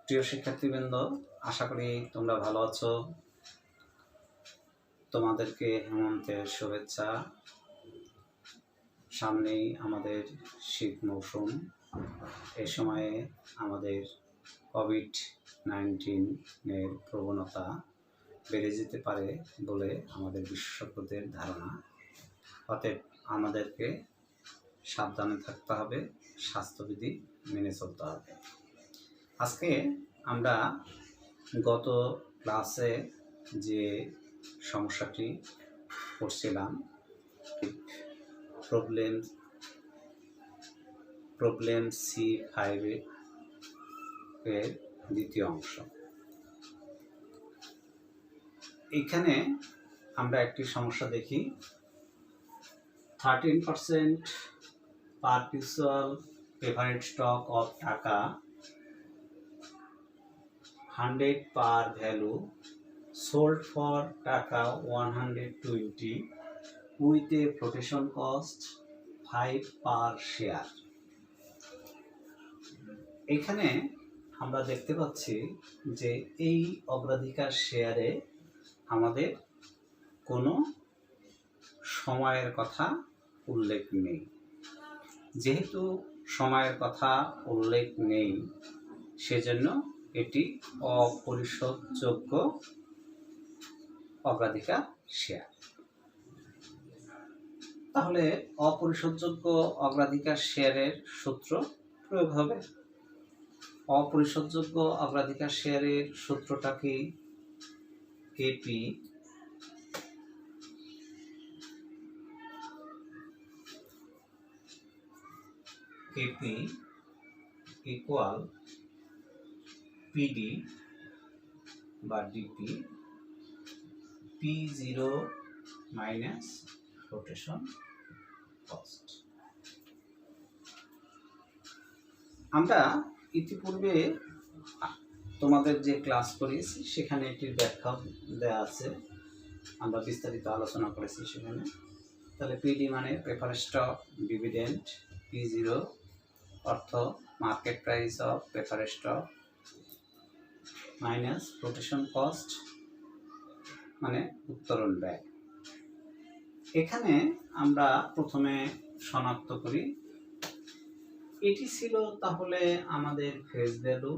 প্রিয় শিক্ষার্থীবৃন্দ, আশা করি তোমরা ভালো আছো। তোমাদেরকে হেমন্তের শুভেচ্ছা। সামনেই আমাদের শীত মৌসুম। এই সময়ে আমাদের কোভিড-19 প্রবণতা বেড়ে যেতে পারে বলে আমাদের বিশেষজ্ঞদের ধারণা। অতএব আমাদেরকে সাবধানে থাকতে হবে, স্বাস্থ্যবিধি মেনে চলতে হবে। আজকে আমরা গত ক্লাসে যে সমস্যাটি পড়ছিলাম, প্রবলেম C5 এর দ্বিতীয় অংশ। এখানে আমরা একটি সমস্যা দেখি। 13% perpetual preferred stock of টাকা 100 par value sold for টাকা 120 with a flotation cost 5 per share। এখানে আমরা দেখতে পাচ্ছি যে এই অগ্রাধিকার শেয়ারে আমাদের কোনো সময়ের কথা উল্লেখ নেই। যেহেতু সময়ের কথা উল্লেখ নেই, সেজন্য এটি অপরিশোধযোগ্য অগ্রাধিকার শেয়ার। তাহলে অপরিশোধযোগ্য অগ্রাধিকার শেয়ারের সূত্র প্রয়োগ হবে। অপরিশোধযোগ্য অগ্রাধিকার শেয়ারের সূত্রটা কি? কেপি ইকুয়াল পিডি বা DP P0 minus rotation cost. আমরা ইতিপূর্বে তোমাদের যে ক্লাস করেছি সেখানে এটির ব্যাখ্যা দেওয়া আছে, আমরা বিস্তারিত আলোচনা করেছি সেখানে। তাহলে পিডি মানে প্রেফারেড স্টক ডিভিডেন্ড, P0 অর্থ market price of preferred stock, minus rotation cost মানে উত্তোলন ব্যয়। এখানে আমরা প্রথমে শনাক্ত করি, এটি ছিল তাহলে আমাদের ফেস ভ্যালু,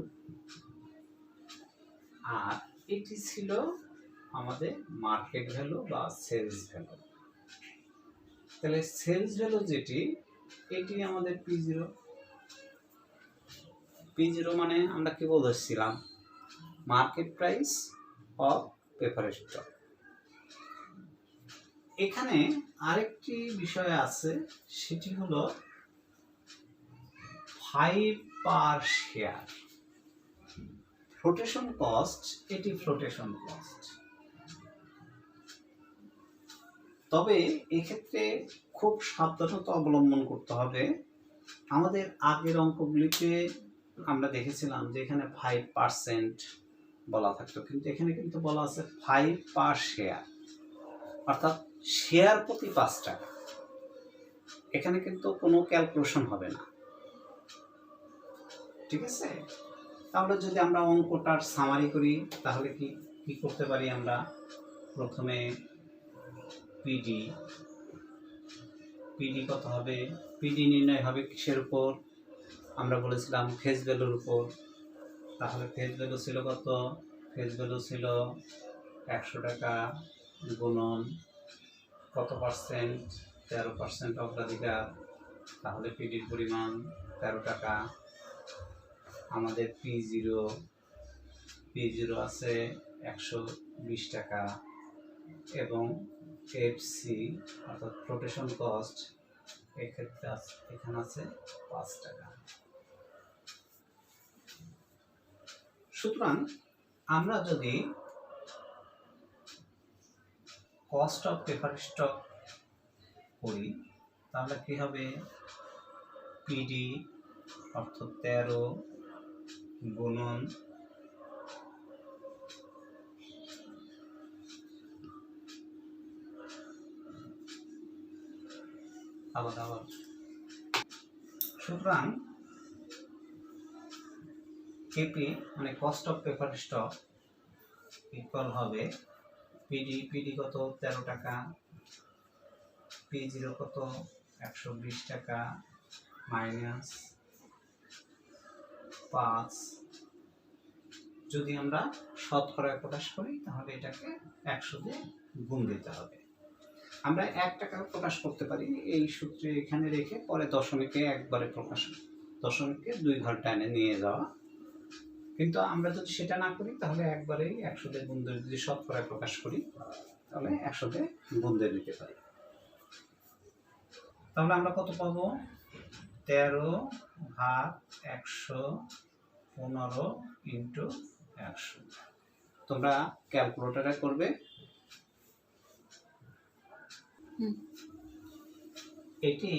আর এটি ছিল আমাদের মার্কেট ভ্যালু বা সেলস ভ্যালু। তাহলে সেলস ভ্যালু যেটি, এটি আমাদের P0। P0 মানে আমরা কি বলেছিলাম? Market price of preferred stock. এখানে আরেকটি বিষয় আছে, সেটি হলো 5 পার শেয়ার। ফ্লোটেশন কস্ট, এটি ফ্লোটেশন কস্ট। তবে এক্ষেত্রে খুব সাবধানতা অবলম্বন করতে হবে। আমাদের আগের অঙ্কগুলিতে আমরা দেখেছিলাম যে এখানে 5% বলা থাকতো, কিন্তু এখানে কিন্তু বলা আছে 5 পার শেয়ার, অর্থাৎ শেয়ার প্রতি 5 টাকা। এখানে কিন্তু কোনো ক্যালকুলেশন হবে না, ঠিক আছে? তাহলে যদি আমরা অঙ্কটার সামারি করি, তাহলে কি করতে পারি? আমরা প্রথমে পিডি কত হবে? পিডি নির্ণয় হবে কিসের উপর? আমরা বলেছিলাম ফেস ভ্যালুর উপর। তাহলে ফেস ভ্যালু ছিল কত? ফেস ভ্যালু ছিল 100 টাকা গুণন কত পার্সেন্ট? 13% অগ্রাধিকার। তাহলে পিডির পরিমাণ 13 টাকা। আমাদের P0 আছে 120 টাকা, এবং এফসি অর্থাৎ ফ্লোটেশন কস্ট এক্ষেত্রে এখানে আছে 5 টাকা। সুতরাং আমরা যদি কস্ট অফ প্রেফারেড স্টক করি, তাহলে কি হবে? পিডি অর্থ 13 গুণন আবার সুতরাং কেপি মানে cost of preferred stock equal হবে পিডি কত 13 টাকা, P0 কত 120 টাকা মাইনাস 5। যদি আমরা শতকরায় প্রকাশ করি তাহলে এটাকে 100 দিয়ে গুণ দিতে হবে। আমরা 1 টাকা প্রকাশ করতে পারি এই সূত্রে এখানে রেখে পরে দশমিকে একবারে প্রকাশ, দশমিকে 2 ঘর টানে নিয়ে যাওয়া। কিন্তু আমরা যদি সেটা না করি তাহলে একবারেই 100 দিয়ে গুণ দিয়ে যদি শতকরায় প্রকাশ করি তাহলে 100 দিয়ে গুণ দিয়ে দিতে পারি। তাহলে আমরা কত পাবো 13/115 ইন্টু 100। তোমরা ক্যালকুলেটরে করবে, এটি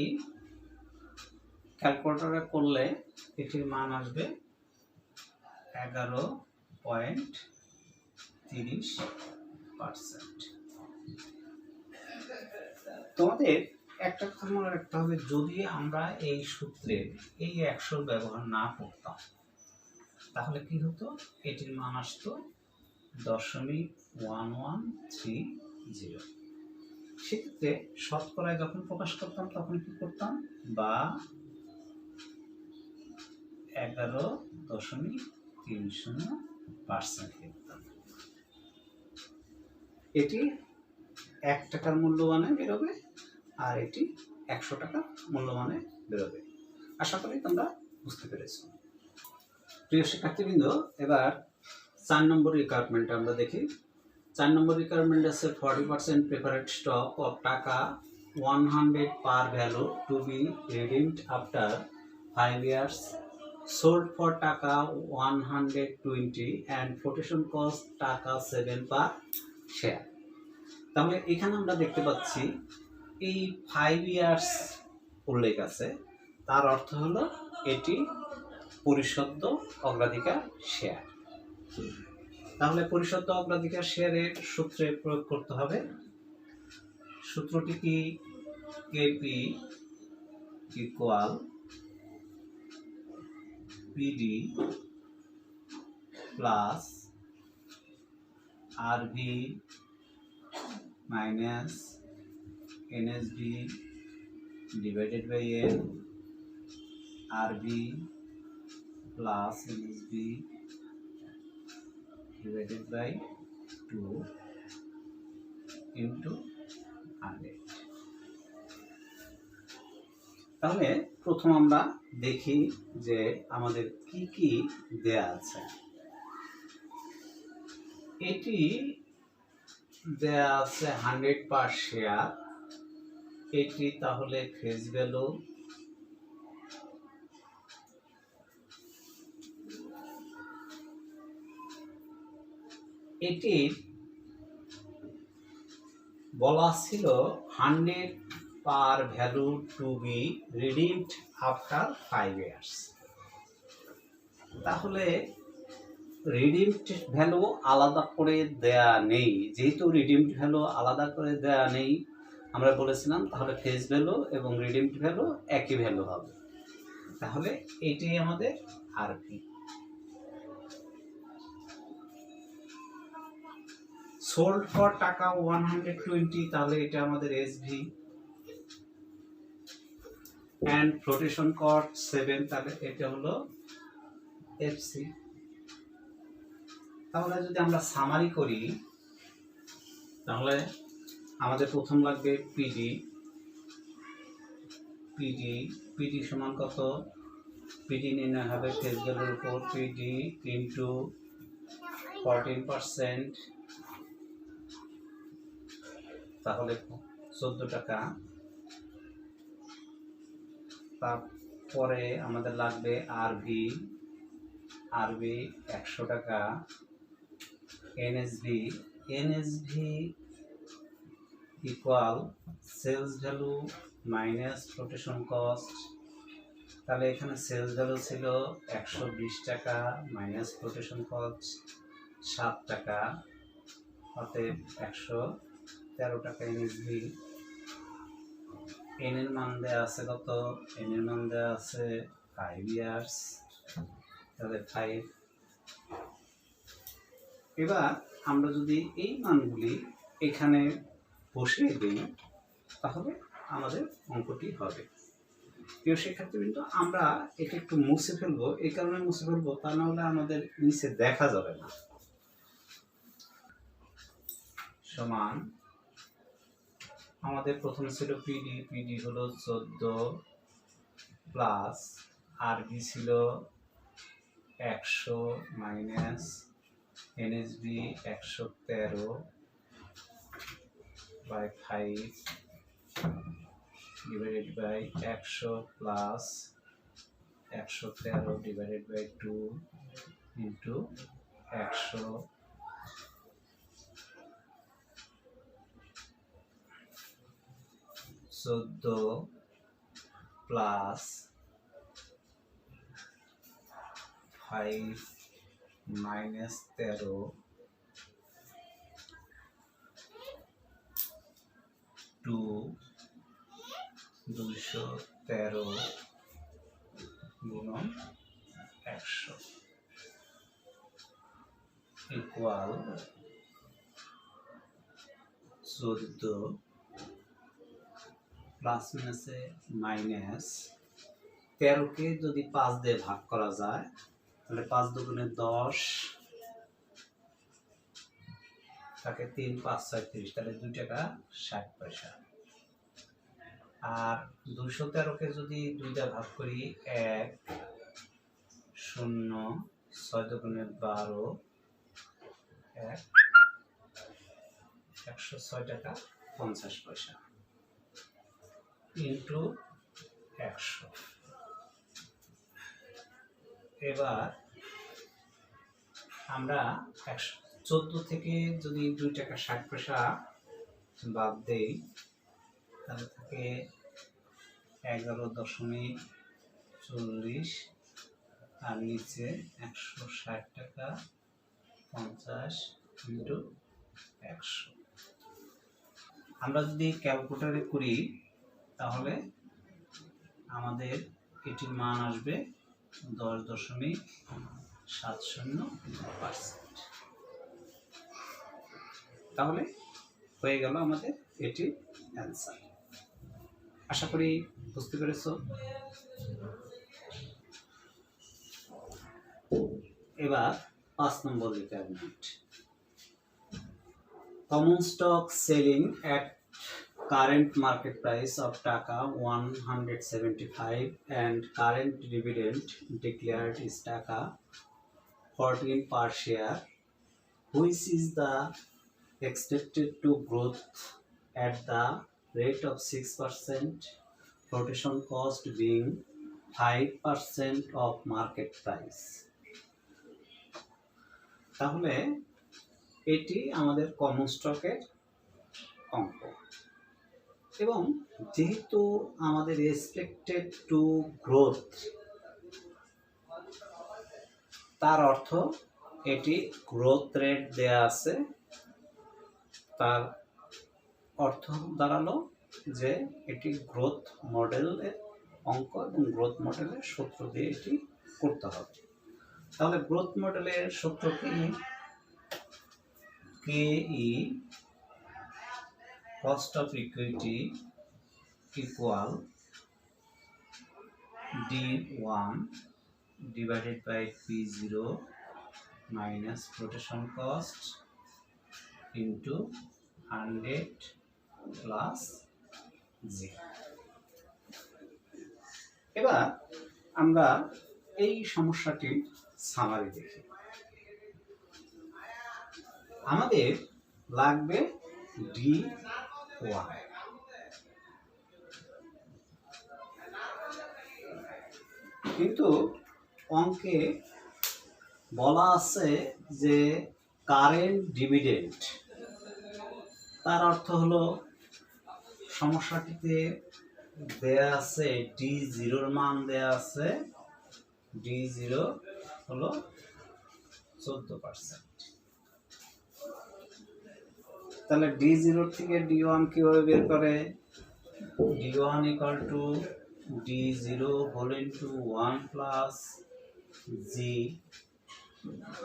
ক্যালকুলেটরে করলে এটির মান আসবে 11.30%। তোমাদের একটা কথা মনে রাখতে হবে, যদি আমরা এই সূত্রে এই 100 ব্যবহার না করতাম তাহলে কি হতো, এটির মান আসতো 0.1130। সেক্ষেত্রে শতকরায় যখন প্রকাশ করতাম তখন কি করতাম, বা 11.30% লিখতাম। এটি 1 টাকার মূল্যমানে বেরোবে আর এটি 100 টাকার মূল্যমানে বেরোবে। আশা করি তোমরা বুঝতে পেরেছো। প্রিয় শিক্ষার্থীবৃন্দ, এবার 4 নম্বর রিকোয়ারমেন্ট আমরা দেখি। 4 নম্বর রিকোয়ারমেন্ট আছে 40% প্রেফারেড স্টক অফ টাকা 100 par value to be redeemed after 5 years, sold for টাকা 120 and flotation cost টাকা 7 পার শেয়ার। তাহলে এখানে আমরা দেখতে পাচ্ছি এই 5 years উল্লেখ আছে, তার অর্থ হলো এটি পরিশোধ্য অগ্রাধিকার শেয়ার। তাহলে পরিশোধ্য অগ্রাধিকার শেয়ারের সূত্রে প্রয়োগ করতে হবে। সূত্রটি কি, KP equal PD plus RV minus NSV divided by n, RV plus NSV divided by 2 into 100। তাহলে প্রথম আমরা দেখি যে আমাদের কি কি দেয়া আছে। এটি দেয়া আছে 100 পার শেয়ার, এটি তাহলে ফেস ভ্যালু, এটির বলা ছিল 100 par value to be redeemed after 5 years। তাহলে রিডিমড ভ্যালু আলাদা করে দেয়া নেই, যেহেতু রিডিমড ভ্যালু আলাদা করে দেয়া নেই আমরা বলেছিলাম, তাহলে ফেস ভ্যালু এবং রিডিমড ভ্যালু একই ভ্যালু হবে। তাহলে এটি আমাদের আরভি। সোল্ড ফর টাকা 120, তাহলে এটা আমাদের এসভি, এন্ড ফ্লোটেশন কস্ট 7, তাহলে এটা হলো এফসি। তাহলে যদি আমরা সামারি করি তাহলে আমাদের প্রথম লাগবে পিডি। পিডি সমান কত, পিডি নির্ণয় হবে ফেস ভ্যালুর উপর, পিডি ইন্টু 14%, তাহলে 14 টাকা। তারপরে আমাদের লাগবে আরভি 100 টাকা, NSV equal sales value minus flotation cost. তাহলে এখানে সেলস ভ্যালু ছিল 120 টাকা মাইনাস ফ্লোটেশন কস্ট 7 টাকা, অতএব 113 টাকা এনএসভি। এন এর মান দেওয়া আছে কত, এন এর মান দেওয়া আছে 5 years, তাহলে 5 এবার আমরা যদি এই মানগুলি এখানে বসিয়ে দিই তাহলে আমাদের অঙ্কটি হবে। প্রিয় শিক্ষার্থীবৃন্দ, আমরা এটা একটু মুছে ফেলবো, এই কারণে মুছে ফেলবো তা না হলে আমাদের নিচে দেখা যাবে না। সমান আমাদের প্রথম ছিল পিডি হলো 14 প্লাস আরবি ছিল 100 minus NSB 113 by 5 divided by 100 plus 113 divided by 2 into 100 14 plus 5 minus 13 213 গুণন 100 ইকুয়াল 14 প্লাস মাইনাসে মাইনাস 13কে যদি 5 দিয়ে ভাগ করা যায় তাহলে 5 দুগুণে 10, তাকে 3 5 36, তাহলে 2 টাকা 60 পয়সা। আর 213কে যদি 2 দিয়ে ভাগ করি 1 0 6 দুগুণে 12 1 106 টাকা 50 পয়সা ইন্টু 100। এবার আমরা 114 থেকে যদি 2 টাকা 60 পয়সা বাদ দেই তাহলে থাকে 11.40 আর নিচে 160 টাকা 50 ইন্টু 100। আমরা যদি ক্যালকুলেটরে করি তাহলে আমাদের এটির মান আসবে 10.70%। তাহলে হয়ে গেল আমাদের এটি অ্যান্সার। আশা করি বুঝতে পেরেছ। এবার 5 নম্বর requirement, common stock selling at current market price of টাকা 175 and current dividend declared is টাকা 14 per share, which is the expected to growth at the rate of 6%, rotation cost being 5% of market price। তাহলে এটি আমাদের common স্টকের অঙ্ক এবং যেহেতু আমাদের এক্সপেক্টেড টু গ্রোথ, তার অর্থ এটি গ্রোথ রেট দেয়া আছে, তার অর্থ দাঁড়ালো যে এটি গ্রোথ মডেলের অঙ্ক এবং গ্রোথ মডেলের সূত্র দিয়ে এটি করতে হবে। তাহলে গ্রোথ মডেলের সূত্র কি? KE cost of equity equal D1 divided by P0 minus rotation cost into 100 plus 0। এবার আমরা এই সমস্যাটির সামারি দেখি। আমাদের লাগবে D1, কিন্তু অঙ্কে বলা আছে যে কারেন্ট ডিভিডেন্ড, তার অর্থ হলো সমস্যাটিতে দেয়া আছে D0 এর মান দেয়া আছে, D0 হলো 14%। তাহলে D0 থেকে D1 কিভাবে বের করে? D1 equal to D0 whole into 1 plus G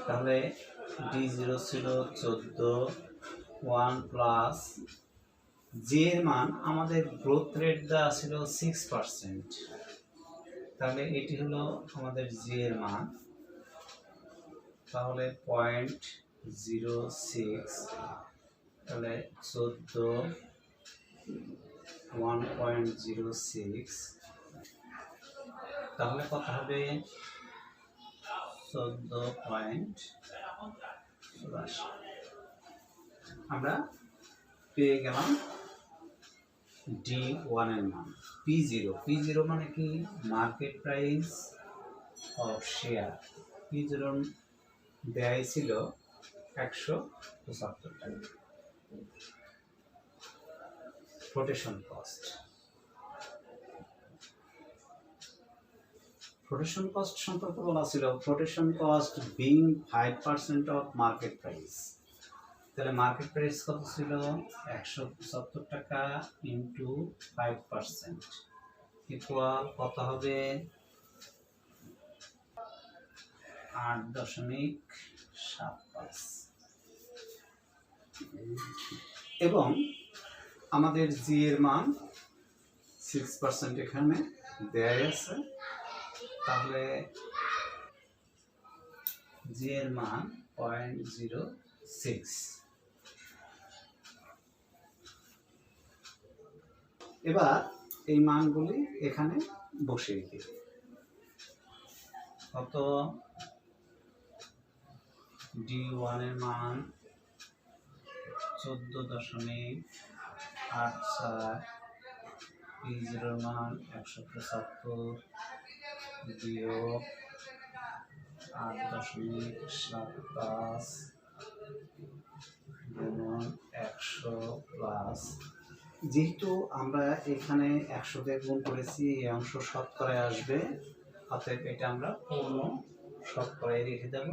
তাহলে D0 ছিল 14, 1 প্লাস জি এর মান আমাদের গ্রোথ রেট দেওয়া ছিল 6%, তাহলে এটি হলো আমাদের জি এর মান। তাহলে 0.06, তাহলে 14, 1.06, তাহলে কত হবে 14.84। আমরা পেয়ে গেলাম D1 এর মান। P0 মানে কি? Market price of share. P0 ব্যয় ছিল 175 টাকা। ফ্লোটেশন কস্ট সম্পর্কে বলা ছিল, flotation cost being 5% of market price. তাহলে মার্কেট প্রাইস কত ছিল? 175 টাকা ইন্টু 5% ইকুয়াল কত হবে? 8.75। এবং আমাদের জি এর মান 6% এখানে দেয়া আছে, তাহলে জি এর মান 0.06। এবার এই মানগুলি এখানে বসিয়ে দিই। কত? D1 এর মান 14.84, P0 এর মান 175 বিয়োগ 8.75 গুণন 100 প্লাস, যেহেতু আমরা এখানে 100 দিয়ে গুণ করেছি, এই অংশ শতকরায় আসবে, অতএব এটা আমরা পূর্ণ শতকরায় রেখে দেব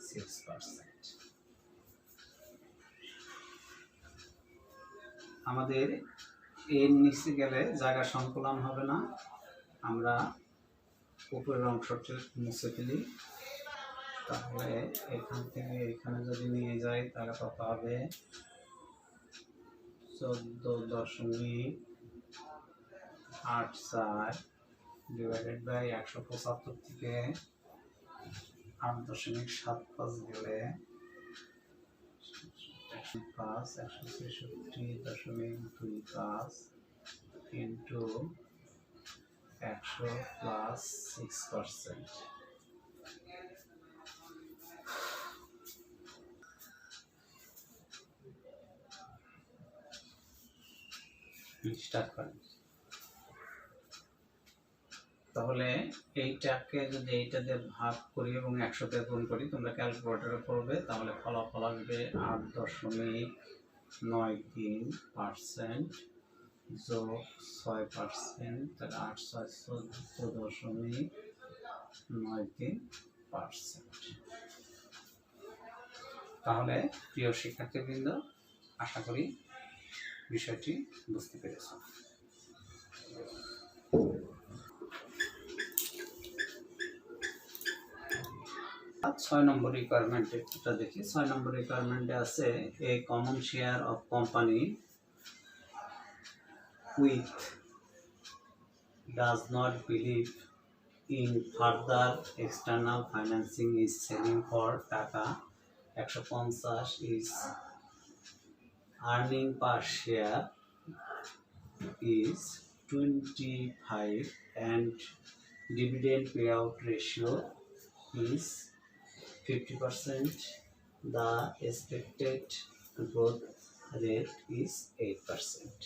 6%। আমাদের এর নিচে গেলে জায়গা সংকুলন হবে না, আমরা উপরের অংশটি মুছে ফেলি। তাহলে এখান থেকে এখানে যদি নিয়ে যাই তাহলে কত হবে? 14.84 ডিভাইডেড বাই 175 থেকে 8.75 গেলে 163.25 ইন্টু 100 প্লাস 6%। স্টার্ট করেন। তাহলে এইটাকে যদি এইটা দিয়ে ভাগ করি এবং 100 দিয়ে গুণ করি, তোমরা ক্যালকুলেটরে করবে, তাহলে ফলাফল আসবে 8.93% যোগ 6%, তাহলে 814.93%। তাহলে প্রিয় শিক্ষার্থীবৃন্দ, আশা করি বিষয়টি বুঝতে পেরেছ। 6 নম্বর রিকোয়ারমেন্টটা দেখি। 6 নম্বর রিকোয়ারমেন্টে আছে a common share of company with does not believe in further external financing is selling for টাকা 150 ইজ earning per share is 25 and dividend payout ratio is 50%. The expected growth rate is 8%.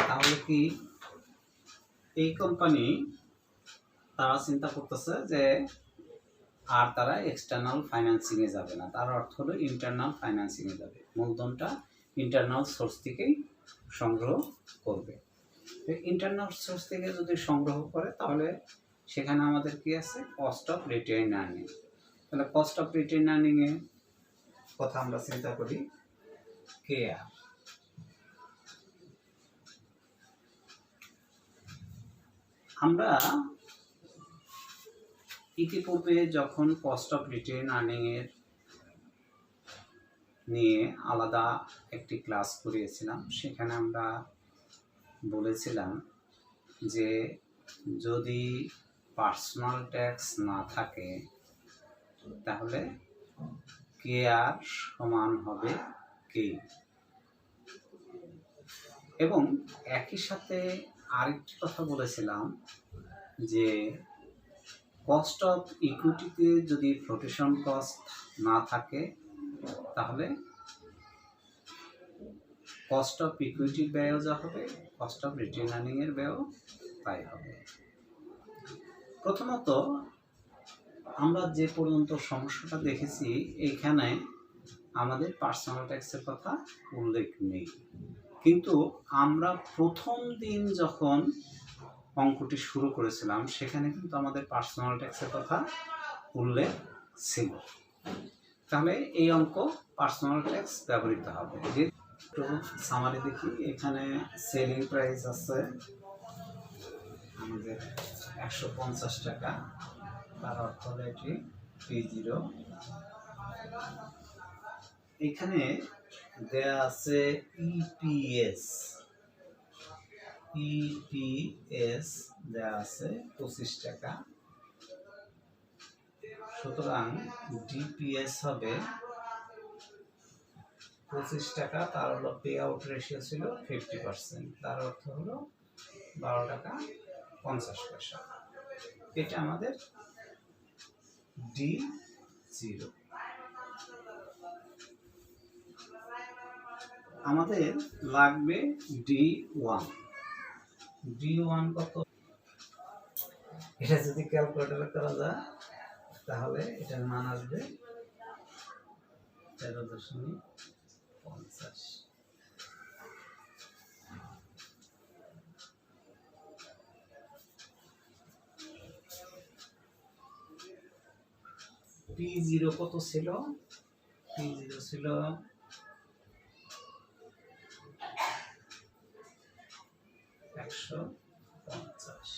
তাহলে কি এই কোম্পানি তারা চিন্তা করতেছে যে আর তারা এক্সটার্নাল ফাইন্যান্সিং এ যাবে না, তার অর্থ হলো ইন্টারনাল ফাইন্যান্সিং এ যাবে, মূলধনটা ইন্টারনাল সোর্স থেকেই সংগ্রহ করবে। ইন্টারনাল সোর্স থেকে যদি সংগ্রহ করে তাহলে সেখানে আমাদের কি আছে? Cost of retain earning. তাহলে কস্ট অফ রিটেইন আর্নিং এর কথা আমরা চিন্তা করি, কেআর। আমরা ইতিপূর্বে যখন কস্ট অফ রিটেন আর্নিং এর নিয়ে আলাদা একটি ক্লাস করিয়েছিলাম, সেখানে আমরা বলেছিলাম যে যদি পার্সোনাল ট্যাক্স না থাকে তাহলে কে আর সমান হবে কে, এবং একই সাথে আরেকটি কথা বলেছিলাম যে কস্ট অফ ইকুইটিতে যদি ফ্লোটেশন কস্ট না থাকে তাহলে কস্ট অফ ইকুইটির ব্যয়ও যা হবে, কস্ট অফ রিটেন আর্নিং এর ব্যয়ও তাই হবে। প্রথমত আমরা যে পর্যন্ত সমস্যাটা দেখেছি এইখানে আমাদের পার্সোনাল ট্যাক্সের কথা উল্লেখ নেই, কিন্তু আমরা প্রথম দিন যখন অঙ্কটি শুরু করেছিলাম সেখানে কিন্তু আমাদের পার্সোনাল ট্যাক্সের কথা উল্লেখ ছিল। তাহলে এই অঙ্ক পার্সোনাল ট্যাক্স ব্যবহৃত হবে। যে সামারি দেখি, এখানে সেলিং প্রাইস আছে আমাদের 150 টাকা, তার অর্থ হলো এটি P0। এখানে দেয়া আছে ইপিএস দেয়া আছে 25 টাকা, সুতরাং ডিপিএস হবে 25 টাকা, তার হলো পে আউট রেশিও ছিল 50%, তার অর্থ হলো 12 টাকা 50 পয়সা। এটা আমাদের D0। আমাদের লাগবে D1। D1 কত? এটা যদি ক্যালকুলেটরে করা যায় তাহলে এটার মান আসবে 13.50। P0 কত ছিল? P0 ছিল 150।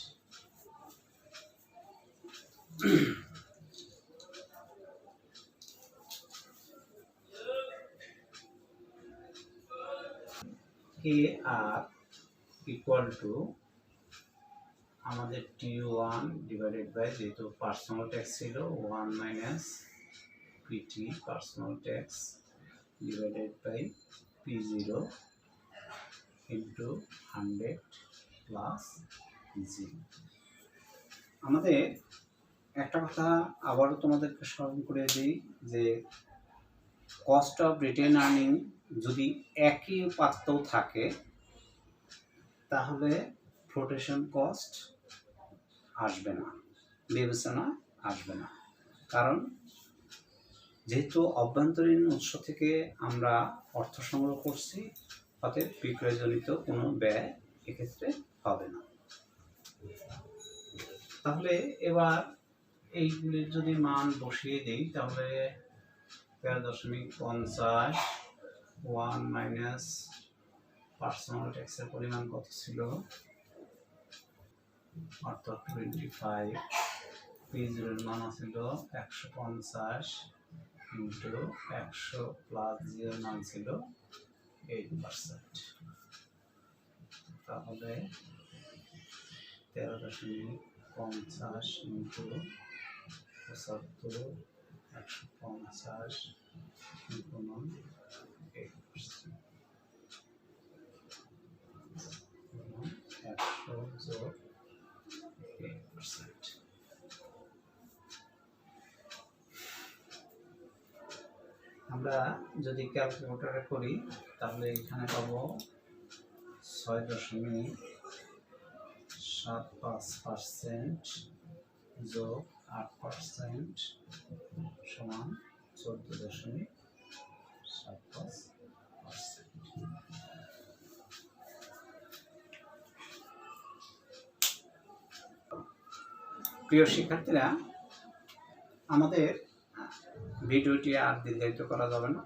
KR ইকুয়াল টু আমাদের T1 ডিভাইডেড বাই, যেহেতু পার্সোনাল ট্যাক্স ছিল 1 minus PT personal tax divided by P0 into 100 plus 0। আমাদের একটা কথা আবারও তোমাদেরকে স্মরণ করে দিই যে কস্ট অফ রিটেন আর্নিং যদি একই উপাত্তেও থাকে তাহলে ফ্লোটেশন কস্ট আসবে না, বিবেচনা আসবে না, কারণ যেহেতু অভ্যন্তরীণ উৎস থেকে আমরা অর্থ সংগ্রহ করছি, অতএব বিক্রয়জনিত কোনো ব্যয় এক্ষেত্রে হবে না। তাহলে এবার এইগুলির যদি মান বসিয়ে দিই তাহলে 13.50 1 মাইনাস পার্সোনাল ট্যাক্সের পরিমাণ কত ছিল, অর্থাৎ 25, P0 এর মান ছিল 150 ইন্টু 100 প্লাস 0 মান ছিল 8%, তাহলে 13.50 ইন্টু 75 150 ইন্টু 8%, 100 যোগ 8%। আমরা যদি ক্যালকুলেটরে করি তাহলে এখানে পাবো 6.75% যোগ 8% সমান 14.75%। প্রিয় শিক্ষার্থীরা, আমাদের ভিডিওটি আর দীর্ঘায়িত করা যাবে না,